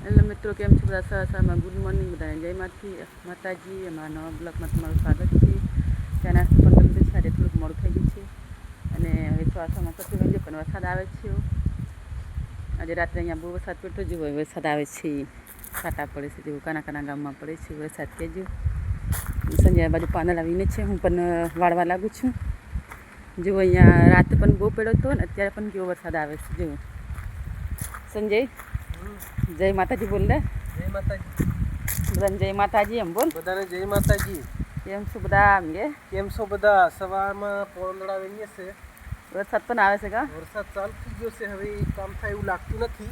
Hello મિત્રો, કેમ છો બધા? સવારમાં ગુડ મોર્નિંગ બધાને. જય માતાજી. અમારા નવા બ્લોગમાં તમારું સ્વાગત છે. ત્યાં નાસ્તો પણ ગમતું છે. આજે થોડુંક મોડું થઈ ગયું છે અને હવે ચોમાસામાં કશું ગમજો પણ વરસાદ આવે છે. આજે રાત્રે અહીંયા બહુ વરસાદ પડતો જ હોય. વરસાદ આવે છે, છાંટા પડે છે, જેવું કાના ગામમાં પડે છે વરસાદ. કહેજો સંજય બાજુ પાંદડા લાવીને છે. હું પણ વાળવા લાગુ છું. જો અહીંયા રાતે પણ બહુ પડ્યો હતો ને અત્યારે પણ કેવો વરસાદ આવે છે. જો સંજય, જય માતાજી બોલ ને. જય માતાજી. બધાને જય માતાજી એમ બોલ. બધાને જય માતાજી. કેમ છો બધા? એમ કે કેમ છો બધા? સવારમાં પોંદડા વેણીએ છે. વરસાદ પણ આવે છે કા? વરસાદ ચાલુ થઈ ગયો છે. હવે કામ થાય એવું લાગતું નથી.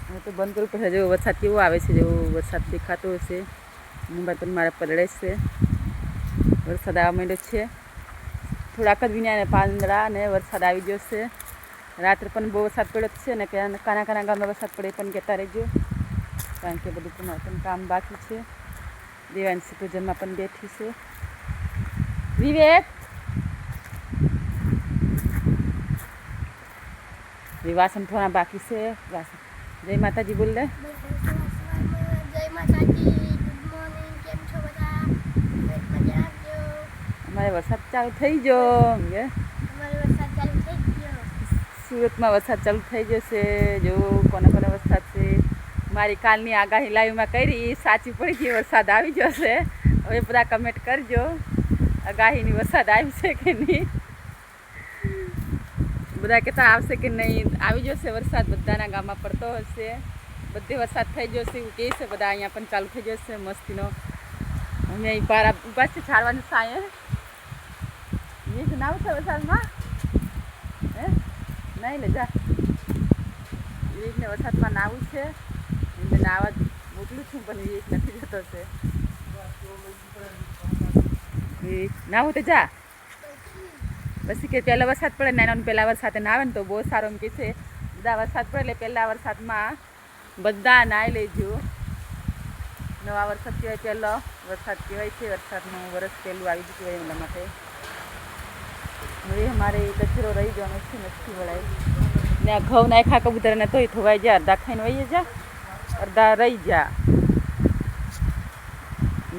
હવે તો બંધ કરવું પડશે. જેવો વરસાદ કેવો આવે છે, જેવો વરસાદ દેખાતો હશે. મુંબઈ પણ મારા પલળે છે. વરસાદ આવવા માંડ્યો છે. થોડાક જ વિના પાંદડા અને વરસાદ આવી ગયો છે. રાત્રે પણ બહુ વરસાદ પડ્યો છે ને કાના ગામમાં વરસાદ પડે પણ કહેતા રહેજો, કારણ કે બધું પણ કામ બાકી છે. દેવાંશી પૂજનમાં પણ બેઠી છે. વિવેક વાસણ થોડા બાકી છે. વાસણ જય માતાજી બોલ લે. જય માતાજી. Good morning. કેમ છો બધા? મજા આવજો. અમારે વરસાદ ચાલુ થઈ ગયો. અમારે વરસાદ ચાલુ થઈ ગયો. સુરતમાં વરસાદ ચાલુ થઈ જશે. જો કોને વરસાદ છે. મારી કાલની આગાહી લાઈવમાં કરી, સાચી પડી ગઈ. વરસાદ આવી જશે. હવે બધા કમેન્ટ કરજો, આગાહીની વરસાદ આવી છે કે નહીં. બધા કહેતા આવશે કે નહીં. આવી જશે વરસાદ, બધાના ગામમાં પડતો હશે. બધે વરસાદ થઈ જશે એવું કહે છે બધા. અહીંયા પણ ચાલુ થઈ જશે મસ્તીનો. અમે અહીં ઊભા છે છાડવાની સાંયે. એ નાવ છે વરસાદમાં હે નહીં લે જા. વિવેકને વરસાદમાં નાવું છે. એમને નાવા મોકલું છું પણ વિવેક નથી જતો છે. નાવું તો જા. પછી કે પહેલાં વરસાદ પડે ને એનો પહેલાં વરસાદ ના આવે ને તો બહુ સારો એમ કહે છે. બધા વરસાદ પડે એટલે પહેલાં વરસાદમાં બધા નાહી લેજો. નવા વરસાદ કહેવાય, પહેલો વરસાદ કહેવાય છે. વરસાદનું વરસ પહેલું આવી ગયું કહેવાય એમના માટે. હવે અમારે કચરો રહી જવાનો છે, નથી વળાય ને. આ ઘઉં નાખ્યા કબૂતરને તોય થોવાઈ જાય. અડધા ખાઈને વહી જા, અડધા રહી જા.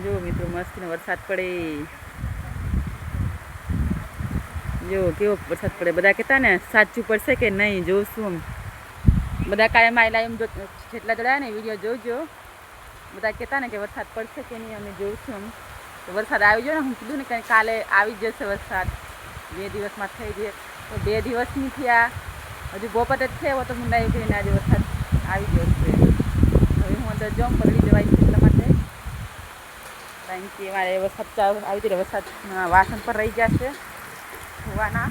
જો મિત્રો મસ્તીનો વરસાદ પડે. જો કેવો વરસાદ પડે. બધા કહેતા ને સાચું પડશે કે નહીં, જોશું. બધા કાયમ આવેલા એમ જેટલા જોડાયા ને વિડીયો જોજો. બધા કહેતા ને કે વરસાદ પડશે કે નહીં, અમે જોઈશું. તો વરસાદ આવી ગયો ને. હું કીધું ને કે કાલે આવી જશે વરસાદ. 2 દિવસમાં થઈ જાય તો 2 દિવસ નહીં થયા, હજુ બપોર જ છે. એવો તો મુંડાઈ ઉઠીને આજે વરસાદ આવી ગયો છે. હવે હું અંદર જાઉં, પલળી જવાય છે એટલા માટે. કારણ કે મારે વરસાદ ચાલુ આવી જાય. વરસાદના વાસણ પર રહી જશે ધોવાના.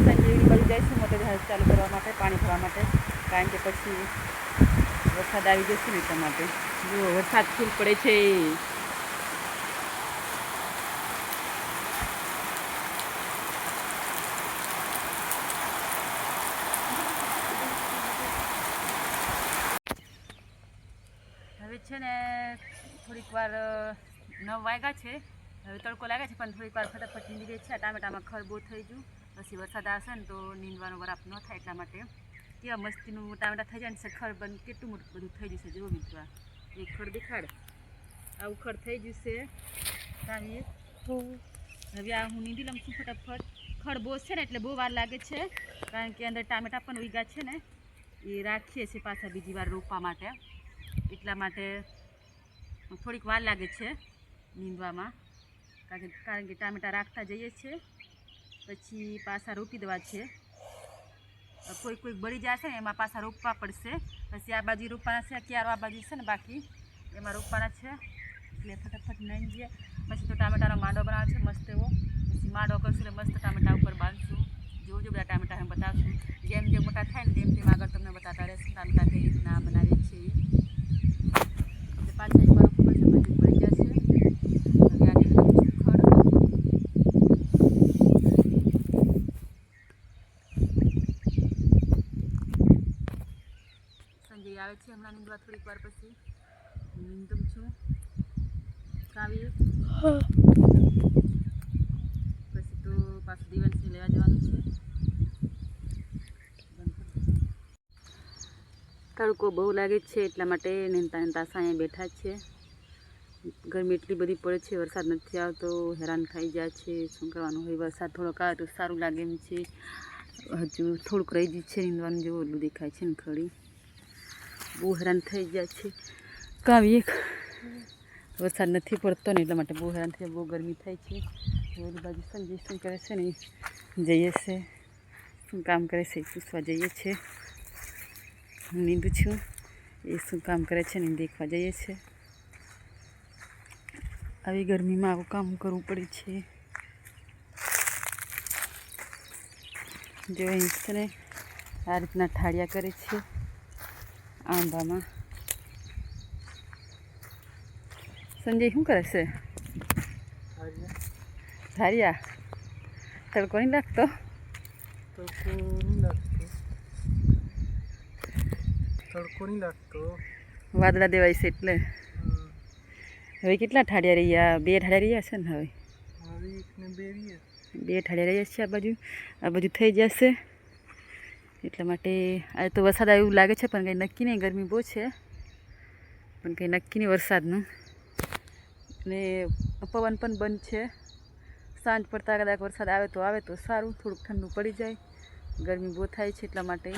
સંજીવની બાજુ જઈશું મોટર ચાલુ કરવા માટે, પાણી ભરવા માટે, કારણ કે પછી વરસાદ આવી જશે ને એટલા માટે. જો વરસાદ ફૂલ પડે છે. હવે છે ને થોડીક વાર 9 વાગ્યા છે. હવે તડકો લાગે છે પણ થોડીક વાર ફટાફટ નીંદી ગઈ છે. ટામેટામાં ખર બહુ થઈ ગયું. પછી વરસાદ આવશે ને તો નીંદવાનો વરાપ ન થાય એટલા માટે. કેવા મસ્તીનું ટામેટા થઈ જાય ને ખર બંધ કેટલું મોટું બધું થઈ જશે. જેવો મિત્રો એક ખડ દેખાડ, આવું ખડ થઈ જશે. હવે આ હું નીંદી લઉં છું ફટાફટ. ખડ બહુ છે ને એટલે બહુ વાર લાગે છે, કારણ કે અંદર ટામેટા પણ ઉગ્યા છે ને, એ રાખીએ છીએ પાછા બીજી વાર રોપવા માટે. એટલા માટે થોડીક વાર લાગે છે નીંદવામાં, કારણ કે ટામેટા રાખતા જઈએ છીએ પછી પાછા રોપી દેવા છે. કોઈક બળી જશે ને એમાં પાછા રોપવા પડશે. પછી આ બાજુ રોપવાના છે, ક્યારો આ બાજુ છે ને બાકી એમાં રોપવાના છે. એટલે ફટાફટ નહીં જઈએ. પછી તો ટામેટાનો માંડો બનાવે છે મસ્ત એવો. પછી માંડો કરશું એટલે મસ્ત ટામેટા ઉપર બાંધશું. જોજો બધા ટામેટા એમ બતાવશું. જેમ જેમ મોટા થાય ને તેમ આગળ તમને બતાવતા રહેશું ટામેટા કઈ રીતના બનાવીએ છીએ. એટલે પાછા એકવાર ઉપર છે પછી પડી જશે. હવે આ નીકળું છું ખડ. સંજય આવે છે હમણાં નીંદવા. થોડીક વાર પછી નીંદું છું. કાવી પછી તો પાછું દિવસની લેવા જવાનું છે. તડકો બહુ લાગે છે એટલા માટે નેતા તાસા અહીંયા બેઠા છે. ગરમી એટલી બધી પડે છે, વરસાદ નથી આવતો, હેરાન થઈ જાય છે. શું કરવાનું હોય, વરસાદ થોડોક આવે તો સારું લાગે એમ છે. હજુ થોડુંક રહી ગયું છે નીંદવાનું જેવું એટલું દેખાય છે ને ખડી બહુ હેરાન થઈ જાય છે. કાવી વરસાદ નથી પડતો ને એટલા માટે બહુ હેરાન થઈ બહુ ગરમી થાય છે. ઓલી બાજુ સંજય શું કરે છે ને જઈએ છે, શું કામ કરે છે પૂછવા જઈએ છે. હું નીંદું છું, એ શું કામ કરે છે ને દેખવા જઈએ છે. આવી ગરમીમાં આવું કામ કરવું પડે છે. જો અહીં છે ને આ રીતના ઠાળિયા કરે છે આંબામાં. સંજય શું કરે છે? ધારિયા તડકો નહીં લાગતો? તડકો નહીં લાગતો. વાદળા દેવાય છે એટલે. હવે કેટલા ઠાડિયા રહ્યા? 2 ઠાડિયા રહ્યા છે ને હવે? હવે 1 ને 2 રહ્યા. 2 ઠાડિયા રહ્યા છે. આ બાજુ થઈ જશે એટલા માટે. આજે તો વરસાદ એવું લાગે છે પણ કંઈ નક્કી નહીં. ગરમી બહુ છે પણ કંઈ નક્કી નહીં વરસાદનું. ને પવન પણ બંધ છે. સાંજ પડતા કદાચ વરસાદ આવે તો સારું, થોડુંક ઠંડુ પડી જાય. ગરમી બહુ થાય છે એટલા માટે